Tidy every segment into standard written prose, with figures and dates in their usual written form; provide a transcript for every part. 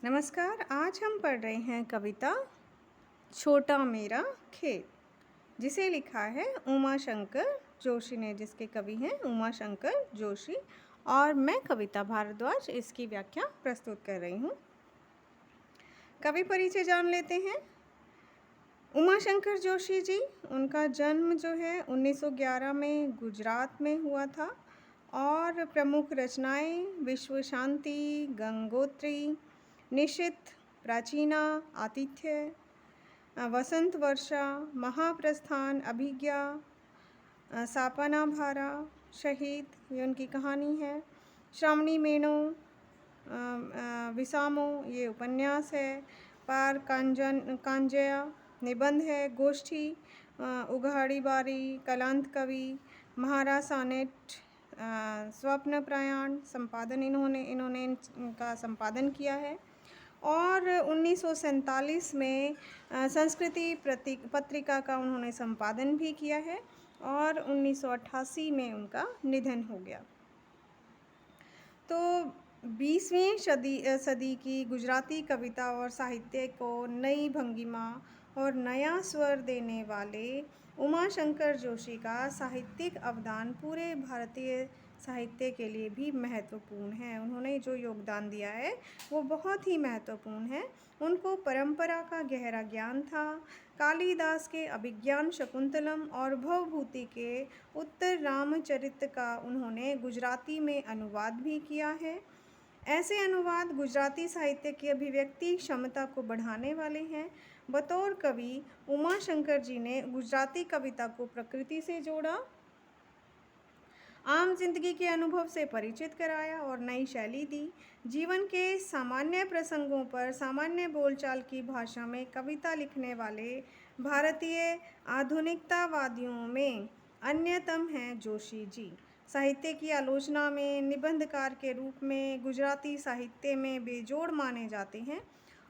नमस्कार। आज हम पढ़ रहे हैं कविता छोटा मेरा खेत, जिसे लिखा है उमा शंकर जोशी ने, जिसके कवि हैं उमा शंकर जोशी। और मैं कविता भारद्वाज इसकी व्याख्या प्रस्तुत कर रही हूँ। कवि परिचय जान लेते हैं। उमा शंकर जोशी जी, उनका जन्म जो है 1911 में गुजरात में हुआ था और प्रमुख रचनाएं विश्व शांति, गंगोत्री, निशित, प्राचीना, आतिथ्य, वसंत वर्षा, महाप्रस्थान, अभिज्ञा, सापना भारा, शहीद, ये उनकी कहानी है। श्रावणी मेनो, विसामो, ये उपन्यास है। पार कांजया निबंध है। गोष्ठी, उघाड़ी बारी, कलांत कवि, महारा सानेट, स्वप्न प्रयाण, संपादन इन्होंने इनका संपादन किया है। और 1947 में संस्कृति पत्रिका का उन्होंने संपादन भी किया है और 1988 में उनका निधन हो गया। तो 20वीं सदी की गुजराती कविता और साहित्य को नई भंगिमा और नया स्वर देने वाले उमा शंकर जोशी का साहित्यिक अवदान पूरे भारतीय साहित्य के लिए भी महत्वपूर्ण है। उन्होंने जो योगदान दिया है वो बहुत ही महत्वपूर्ण है। उनको परंपरा का गहरा ज्ञान था। कालिदास के अभिज्ञान शकुंतलम और भवभूति के उत्तर रामचरित का उन्होंने गुजराती में अनुवाद भी किया है। ऐसे अनुवाद गुजराती साहित्य की अभिव्यक्ति क्षमता को बढ़ाने वाले हैं। बतौर कवि उमा शंकर जी ने गुजराती कविता को प्रकृति से जोड़ा, आम जिंदगी के अनुभव से परिचित कराया और नई शैली दी। जीवन के सामान्य प्रसंगों पर सामान्य बोलचाल की भाषा में कविता लिखने वाले भारतीय आधुनिकतावादियों में अन्यतम हैं जोशी जी। साहित्य की आलोचना में निबंधकार के रूप में गुजराती साहित्य में बेजोड़ माने जाते हैं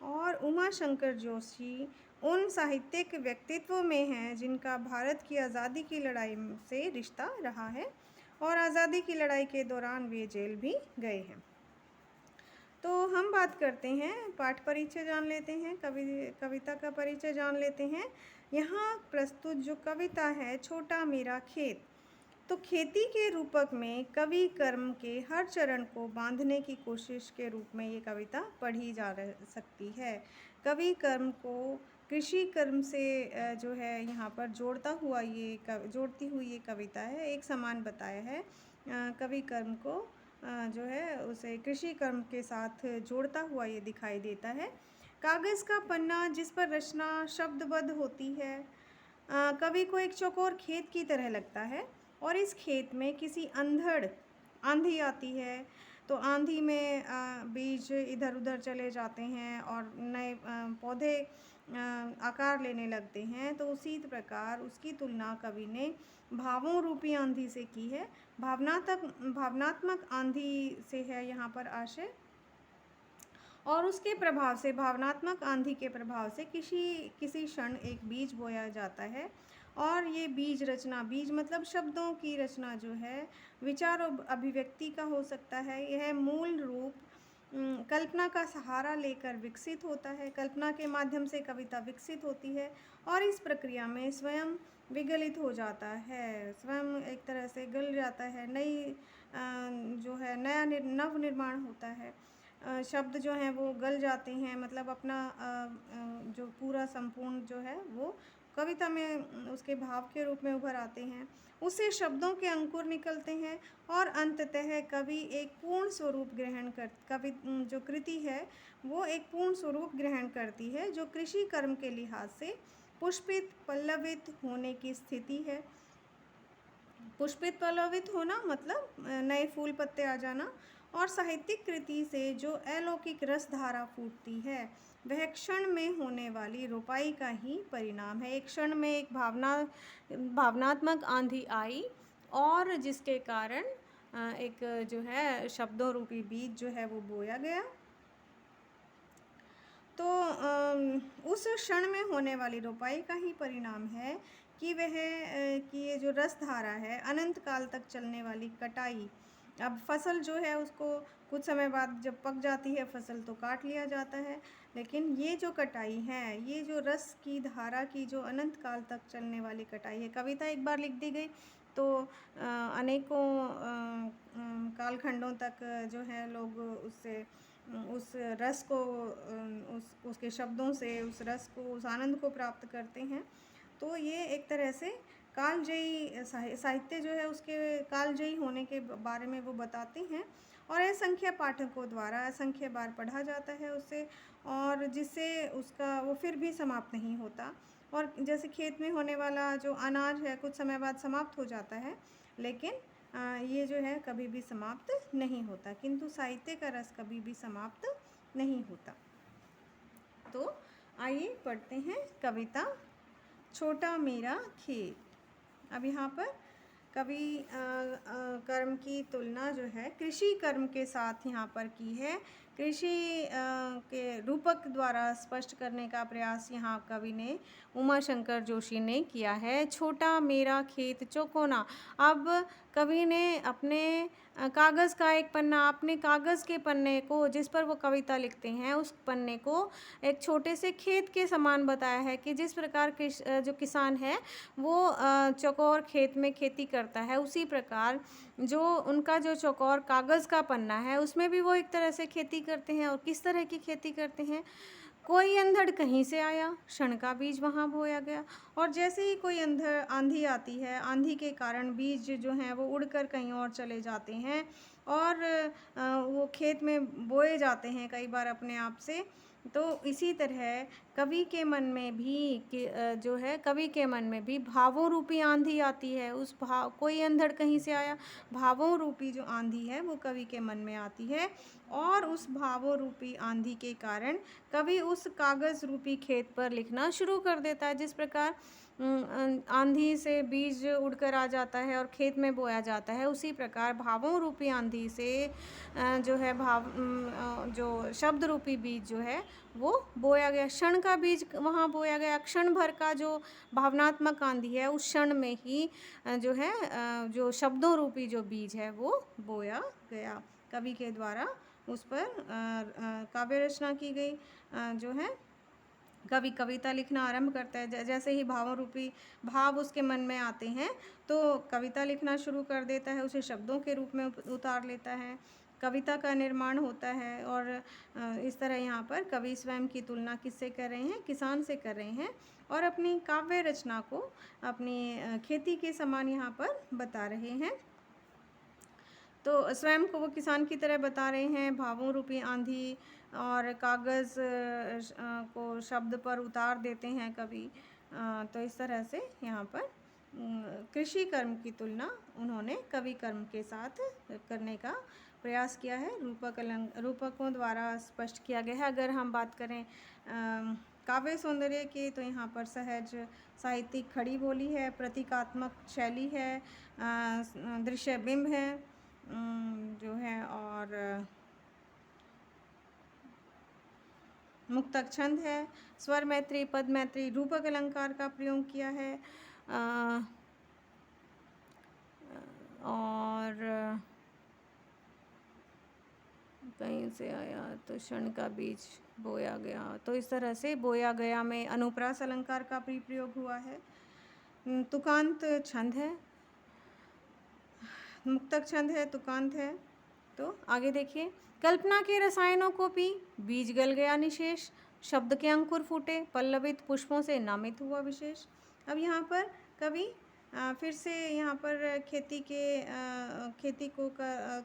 और उमा शंकर जोशी उन साहित्यिक व्यक्तित्व में हैं जिनका भारत की आज़ादी की लड़ाई से रिश्ता रहा है और आज़ादी की लड़ाई के दौरान वे जेल भी गए हैं। तो हम बात करते हैं, पाठ परिचय जान लेते हैं, कविता का परिचय जान लेते हैं। यहाँ प्रस्तुत जो कविता है छोटा मेरा खेत, तो खेती के रूपक में कवि कर्म के हर चरण को बांधने की कोशिश के रूप में ये कविता पढ़ी जा सकती है। कवि कर्म को कृषि कर्म से जो है यहाँ पर जोड़ती हुई ये कविता है। एक समान बताया है। कवि कर्म को जो है उसे कृषि कर्म के साथ जोड़ता हुआ ये दिखाई देता है। कागज़ का पन्ना जिस पर रचना शब्दबद्ध होती है, कवि को एक चौकोर खेत की तरह लगता है और इस खेत में किसी अंधड़ आंधी आती है तो आंधी में बीज इधर उधर चले जाते हैं और नए पौधे आकार लेने लगते हैं। तो उसी प्रकार उसकी तुलना कवि ने भावों रूपी आंधी से की है। भावनात्मक आंधी से है यहाँ पर आशय, और उसके प्रभाव से, भावनात्मक आंधी के प्रभाव से किसी क्षण एक बीज बोया जाता है और ये बीज रचना, बीज मतलब शब्दों की रचना जो है विचार और अभिव्यक्ति का हो सकता है। यह मूल रूप कल्पना का सहारा लेकर विकसित होता है। कल्पना के माध्यम से कविता विकसित होती है और इस प्रक्रिया में स्वयं विगलित हो जाता है, स्वयं एक तरह से गल जाता है, जो है नया नव निर्माण होता है। शब्द जो हैं वो गल जाते हैं, मतलब अपना जो पूरा संपूर्ण जो है वो कविता में उसके भाव के रूप में उभर आते हैं। उससे शब्दों के अंकुर निकलते हैं और अंततः कवि एक पूर्ण स्वरूप जो कृति है वो एक पूर्ण स्वरूप ग्रहण करती है, जो कृषि कर्म के लिहाज से पुष्पित पल्लवित होने की स्थिति है। पुष्पित पल्लवित होना मतलब नए फूल पत्ते आ जाना, और साहित्यिक कृति से जो अलौकिक रस धारा फूटती है वह क्षण में होने वाली रोपाई का ही परिणाम है। एक क्षण में एक भावनात्मक आंधी आई और जिसके कारण एक जो है शब्दों रूपी बीज जो है वो बोया गया। तो उस क्षण में होने वाली रोपाई का ही परिणाम है कि ये जो रस धारा है, अनंत काल तक चलने वाली कटाई अब फसल जो है उसको कुछ समय बाद जब पक जाती है फसल तो काट लिया जाता है, लेकिन ये जो कटाई है, ये जो रस की धारा की जो अनंत काल तक चलने वाली कटाई है। कविता एक बार लिख दी गई तो अनेकों कालखंडों तक जो है लोग उससे उस रस को उसके शब्दों से उस रस को, उस आनंद को प्राप्त करते हैं। तो ये एक तरह से कालजयी साहित्य जो है उसके कालजयी होने के बारे में वो बताते हैं, और असंख्य पाठकों द्वारा असंख्य बार पढ़ा जाता है उसे, और जिससे उसका वो फिर भी समाप्त नहीं होता। और जैसे खेत में होने वाला जो अनाज है कुछ समय बाद समाप्त हो जाता है, लेकिन ये जो है कभी भी समाप्त नहीं होता, किंतु साहित्य का रस कभी भी समाप्त नहीं होता। तो आइए पढ़ते हैं कविता छोटा मेरा खेत। अब यहाँ पर कवि कर्म की तुलना जो है कृषि कर्म के साथ यहाँ पर की है। कृषि के रूपक द्वारा स्पष्ट करने का प्रयास यहाँ कवि ने, उमाशंकर जोशी ने किया है। छोटा मेरा खेत चौकोना। अब कवि ने अपने कागज़ का एक पन्ना, अपने कागज़ के पन्ने को जिस पर वो कविता लिखते हैं उस पन्ने को एक छोटे से खेत के समान बताया है कि जिस प्रकार जो किसान है वो चौकोर खेत में खेती करता है, उसी प्रकार जो उनका जो चौकोर कागज़ का पन्ना है उसमें भी वो एक तरह से खेती करते हैं। और किस तरह की खेती करते हैं? कोई अंधड़ कहीं से आया, क्षण का बीज वहाँ बोया गया। और जैसे ही कोई आंधी आती है, आंधी के कारण बीज जो हैं वो उड़कर कहीं और चले जाते हैं और वो खेत में बोए जाते हैं कई बार अपने आप से। तो इसी तरह कवि के मन में भी जो है कवि के मन में भी भावों रूपी आंधी आती है। उस भाव, कोई अंधड़ कहीं से आया, भावों रूपी जो आंधी है वो कवि के मन में आती है, और उस भावों रूपी आंधी के कारण कवि उस कागज़ रूपी खेत पर लिखना शुरू कर देता है। जिस प्रकार आंधी से बीज उड़कर आ जाता है और खेत में बोया जाता है, उसी प्रकार भावों रूपी आंधी से जो है जो शब्द रूपी बीज जो है वो बोया गया। क्षण का बीज वहाँ बोया गया। क्षण भर का जो भावनात्मक आंधी है उस क्षण में ही जो है जो शब्दों रूपी जो बीज है वो बोया गया। कवि के द्वारा उस पर काव्य रचना की गई। जो है कवि कविता लिखना आरंभ करता है, जैसे ही भावों रूपी भाव उसके मन में आते हैं तो कविता लिखना शुरू कर देता है, उसे शब्दों के रूप में उतार लेता है, कविता का निर्माण होता है। और इस तरह यहाँ पर कवि स्वयं की तुलना किससे कर रहे हैं? किसान से कर रहे हैं, और अपनी काव्य रचना को अपनी खेती के समान यहाँ पर बता रहे हैं। तो स्वयं को वो किसान की तरह बता रहे हैं। भावों रूपी आंधी और कागज़ को शब्द पर उतार देते हैं कवि। तो इस तरह से यहाँ पर कृषि कर्म की तुलना उन्होंने कवि कर्म के साथ करने का प्रयास किया है, रूपकों द्वारा स्पष्ट किया गया है। अगर हम बात करें काव्य सौंदर्य की, तो यहाँ पर सहज साहित्यिक खड़ी बोली है, प्रतीकात्मक शैली है, दृश्य बिंब है जो है, और मुक्तक छंद है, स्वर मैत्री, पद मैत्री, रूपक अलंकार का प्रयोग किया है। और कहीं से आया तो क्षण का बीज बोया गया, तो इस तरह से बोया गया में अनुप्रास अलंकार का भी प्रयोग हुआ है। तुकांत छंद है, मुक्तक छंद है, तुकांत है। तो आगे देखिए, कल्पना के रसायनों को पी, बीज गल गया निशेष, शब्द के अंकुर फूटे, पल्लवित पुष्पों से नामित हुआ विशेष। अब यहाँ पर कवि फिर से यहाँ पर खेती को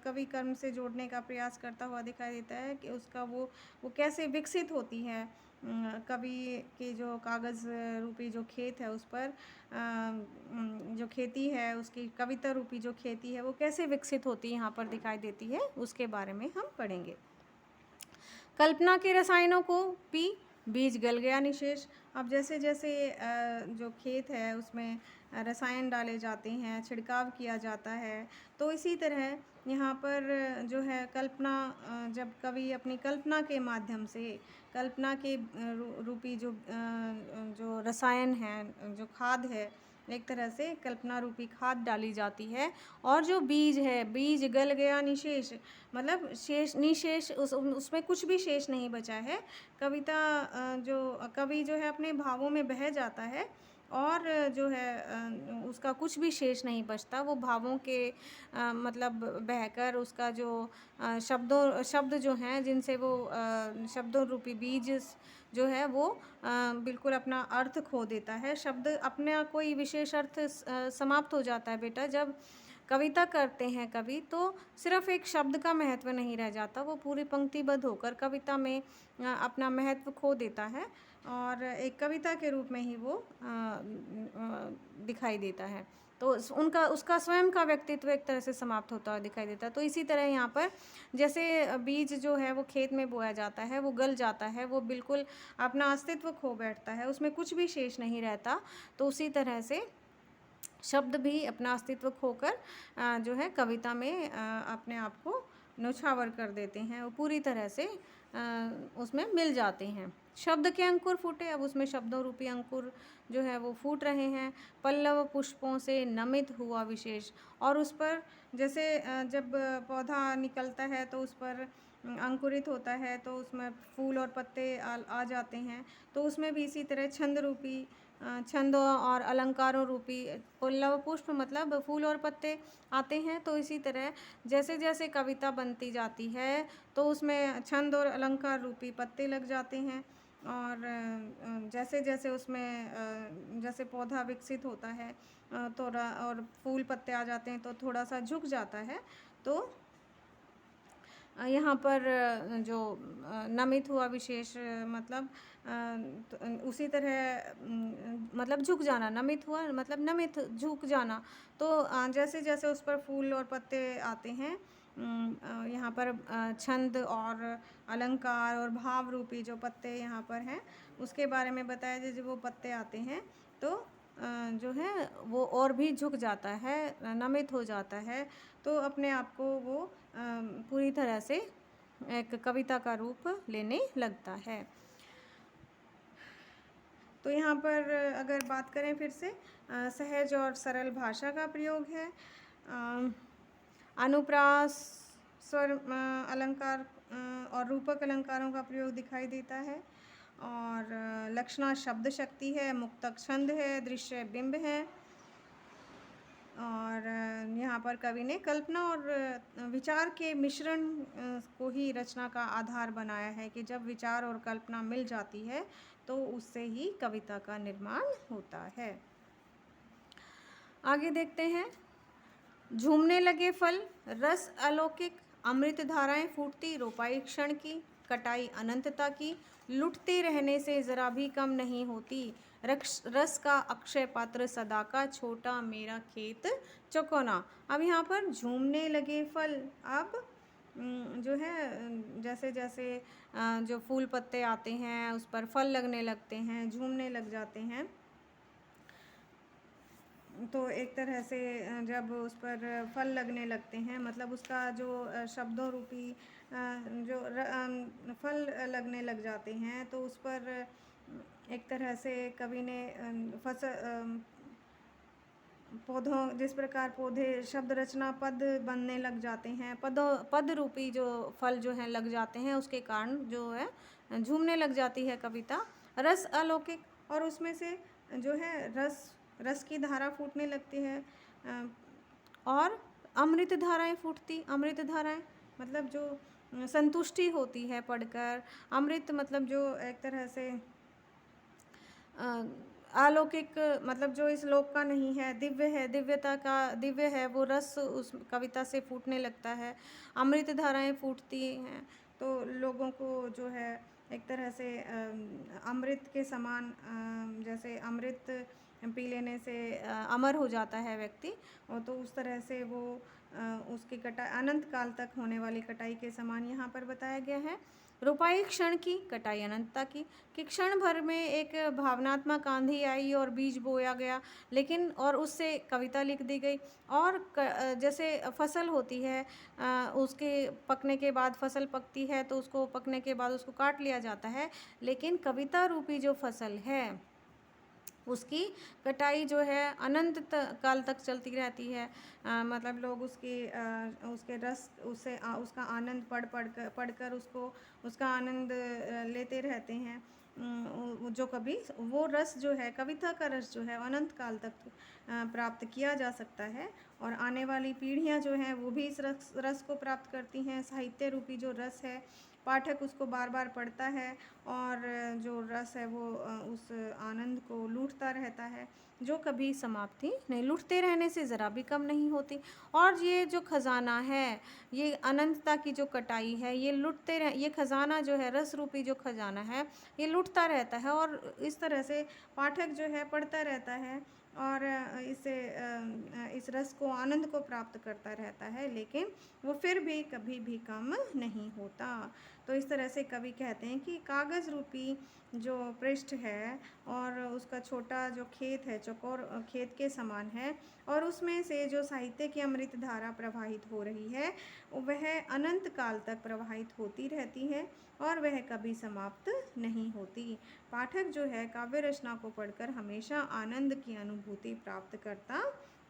कवि कर्म से जोड़ने का प्रयास करता हुआ दिखाई देता है कि उसका वो कैसे विकसित होती है। कवि के जो कागज़ रूपी जो खेत है उस पर जो खेती है, उसकी कविता रूपी जो खेती है वो कैसे विकसित होती है यहाँ पर दिखाई देती है, उसके बारे में हम पढ़ेंगे। कल्पना के रसायनों को पी, बीज गल गया निशेष। अब जैसे जैसे जो खेत है उसमें रसायन डाले जाते हैं, छिड़काव किया जाता है, तो इसी तरह यहाँ पर जो है कल्पना, जब कवि अपनी कल्पना के माध्यम से कल्पना के रूपी जो रसायन है, जो खाद है, एक तरह से कल्पना रूपी खाद डाली जाती है। और जो बीज है, बीज गल गया निशेष, मतलब शेष निशेष, उसमें कुछ भी शेष नहीं बचा है। कविता जो कवि जो है अपने भावों में बह जाता है और जो है उसका कुछ भी शेष नहीं बचता। वो भावों के मतलब बहकर उसका जो शब्द जो हैं जिनसे वो शब्दों रूपी बीज जो है वो बिल्कुल अपना अर्थ खो देता है। शब्द अपना कोई विशेष अर्थ समाप्त हो जाता है बेटा। जब कविता करते हैं कवि, तो सिर्फ एक शब्द का महत्व नहीं रह जाता, वो पूरी पंक्तिबद्ध होकर कविता में अपना महत्व खो देता है और एक कविता के रूप में ही वो दिखाई देता है। तो उनका उसका स्वयं का व्यक्तित्व एक तरह से समाप्त होता हुआ दिखाई देता है। तो इसी तरह यहाँ पर जैसे बीज जो है वो खेत में बोया जाता है, वो गल जाता है, वो बिल्कुल अपना अस्तित्व खो बैठता है, उसमें कुछ भी शेष नहीं रहता। तो उसी तरह से शब्द भी अपना अस्तित्व खोकर जो है कविता में अपने आप को न्योछावर कर देते हैं, वो पूरी तरह से उसमें मिल जाते हैं। शब्द के अंकुर फूटे, अब उसमें शब्दों रूपी अंकुर जो है वो फूट रहे हैं। पल्लव पुष्पों से नमित हुआ विशेष, और उस पर जैसे जब पौधा निकलता है तो उस पर अंकुरित होता है तो उसमें फूल और पत्ते आ जाते हैं। तो उसमें भी इसी तरह छंद रूपी छंदों और अलंकारों रूपी पल्लव पुष्प मतलब फूल और पत्ते आते हैं। तो इसी तरह जैसे जैसे कविता बनती जाती है तो उसमें छंद और अलंकार रूपी पत्ते लग जाते हैं और जैसे जैसे उसमें जैसे पौधा विकसित होता है थोड़ा और फूल पत्ते आ जाते हैं तो थोड़ा सा झुक जाता है। तो यहाँ पर जो नमित हुआ विशेष मतलब उसी तरह मतलब झुक जाना, नमित हुआ मतलब नमित झुक जाना। तो जैसे जैसे उस पर फूल और पत्ते आते हैं यहाँ पर छंद और अलंकार और भाव रूपी जो पत्ते यहाँ पर हैं उसके बारे में बताया। जैसे वो पत्ते आते हैं तो जो है वो और भी झुक जाता है, नमित हो जाता है। तो अपने आप को वो पूरी तरह से एक कविता का रूप लेने लगता है। तो यहाँ पर अगर बात करें फिर से सहज और सरल भाषा का प्रयोग है। अनुप्रास स्वर अलंकार और रूपक अलंकारों का प्रयोग दिखाई देता है। और लक्षणा शब्द शक्ति है, मुक्तक छंद है, दृश्य बिंब है। और यहाँ पर कवि ने कल्पना और विचार के मिश्रण को ही रचना का आधार बनाया है कि जब विचार और कल्पना मिल जाती है तो उससे ही कविता का निर्माण होता है। आगे देखते हैं। झूमने लगे फल, रस अलौकिक, अमृत धाराएं फूटती, रोपाई क्षण की, कटाई अनंतता की, लुटते रहने से जरा भी कम नहीं होती, रस का अक्षय पात्र सदा का, छोटा मेरा खेत चौकोना। अब यहाँ पर झूमने लगे फल, अब जो है जैसे जैसे जो फूल पत्ते आते हैं उस पर फल लगने लगते हैं, झूमने लग जाते हैं। तो एक तरह से जब उस पर फल लगने लगते हैं मतलब उसका जो शब्दों रूपी जो फल लगने लग जाते हैं तो उस पर एक तरह से कवि ने पौधों जिस प्रकार पौधे शब्द रचना पद बनने लग जाते हैं, पद रूपी जो फल जो हैं लग जाते हैं, उसके कारण जो है झूमने लग जाती है कविता। रस अलौकिक, और उसमें से जो है रस की धारा फूटने लगती है। और अमृत धाराएं फूटती, अमृत धाराएं मतलब जो संतुष्टि होती है पढ़कर। अमृत मतलब जो एक तरह से अलौकिक मतलब जो इस लोक का नहीं है, दिव्य है, दिव्यता का दिव्य है, वो रस उस कविता से फूटने लगता है। अमृत धाराएं फूटती हैं तो लोगों को जो है एक तरह से अमृत के समान जैसे अमृत पी लेने से अमर हो जाता है व्यक्ति, और तो उस तरह से वो उसकी कटाई अनंत काल तक होने वाली कटाई के समान यहाँ पर बताया गया है। रोपाई क्षण की, कटाई अनंतता की, कि क्षण भर में एक भावनात्मक आंधी आई और बीज बोया गया, लेकिन और उससे कविता लिख दी गई। और जैसे फसल होती है उसके पकने के बाद फसल पकती है तो उसको पकने के बाद उसको काट लिया जाता है, लेकिन कविता रूपी जो फसल है उसकी कटाई जो है अनंत काल तक चलती रहती है। मतलब लोग उसके रस उसका आनंद पढ़कर उसको उसका आनंद लेते रहते हैं। जो कभी वो रस जो है, कविता का रस जो है अनंत काल तक प्राप्त किया जा सकता है, और आने वाली पीढ़ियाँ जो हैं वो भी इस रस को प्राप्त करती हैं। साहित्य रूपी जो रस है, पाठक उसको बार बार पढ़ता है और जो रस है वो उस आनंद को लूटता रहता है, जो कभी समाप्ति नहीं, लूटते रहने से ज़रा भी कम नहीं होती। और ये जो खजाना है, ये अनंतता की जो कटाई है, ये खजाना जो है, रस रूपी जो खजाना है, ये लूटता रहता है, और इस तरह से पाठक जो है पढ़ता रहता है और इस रस को, आनंद को प्राप्त करता रहता है, लेकिन वो फिर भी कभी भी कम नहीं होता। तो इस तरह से कवि कहते हैं कि कागज़ रूपी जो पृष्ठ है और उसका छोटा जो खेत है, चौकोर खेत के समान है, और उसमें से जो साहित्य की अमृत धारा प्रवाहित हो रही है, वह अनंत काल तक प्रवाहित होती रहती है और वह कभी समाप्त नहीं होती। पाठक जो है काव्य रचना को पढ़कर हमेशा आनंद की अनुभूति प्राप्त करता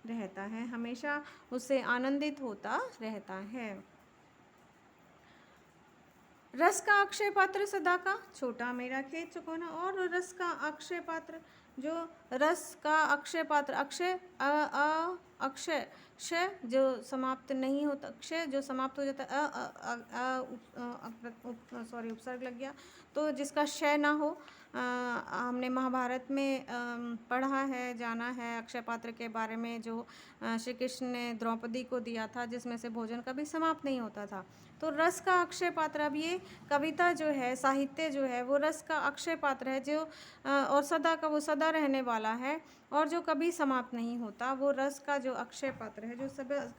रहता है, हमेशा उससे आनंदित होता रहता है। रस का अक्षय पात्र सदा का, छोटा मेरा खेत चुकोना। और रस का अक्षय पात्र, जो रस का अक्षय पात्र, अक्षय अक्षय, क्षय जो समाप्त नहीं होता, क्षय जो समाप्त हो जाता है, सॉरी उपसर्ग लग गया, तो जिसका क्षय ना हो। हमने महाभारत में पढ़ा है, जाना है अक्षय पात्र के बारे में, जो श्री कृष्ण ने द्रौपदी को दिया था, जिसमें से भोजन कभी समाप्त नहीं होता था। तो रस का अक्षय पात्र, अब ये कविता जो है, साहित्य जो है, वो रस का अक्षय पात्र है, जो और सदा का, वो सदा रहने वाला है और जो कभी समाप्त नहीं होता। वो रस का जो अक्षय पात्र है, जो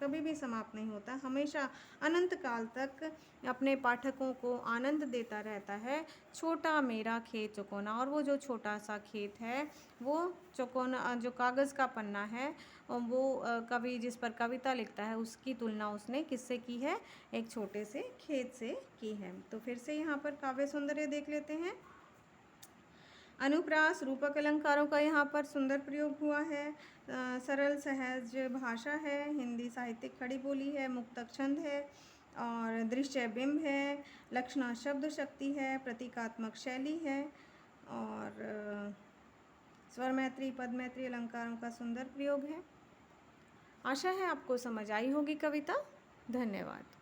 कभी भी समाप्त नहीं होता, हमेशा अनंत काल तक अपने पाठकों को आनंद देता रहता है। छोटा मेरा खेत चुकोना, और वो जो छोटा सा खेत है, वो चौकोना, जो कागज़ का पन्ना है, वो कवि जिस पर कविता लिखता है, उसकी तुलना उसने किससे की है? एक छोटे से खेत से की है। तो फिर से यहाँ पर काव्य सौंदर्य देख लेते हैं। अनुप्रास, रूपक, अलंकारों का यहाँ पर सुंदर प्रयोग हुआ है। सरल सहज भाषा है, हिंदी साहित्यिक खड़ी बोली है, मुक्तक छंद है और दृश्य बिंब है, लक्षणा शब्द शक्ति है, प्रतीकात्मक शैली है और स्वर मैत्री, पद मैत्री, अलंकारों का सुंदर प्रयोग है। आशा है आपको समझ आई होगी कविता। धन्यवाद।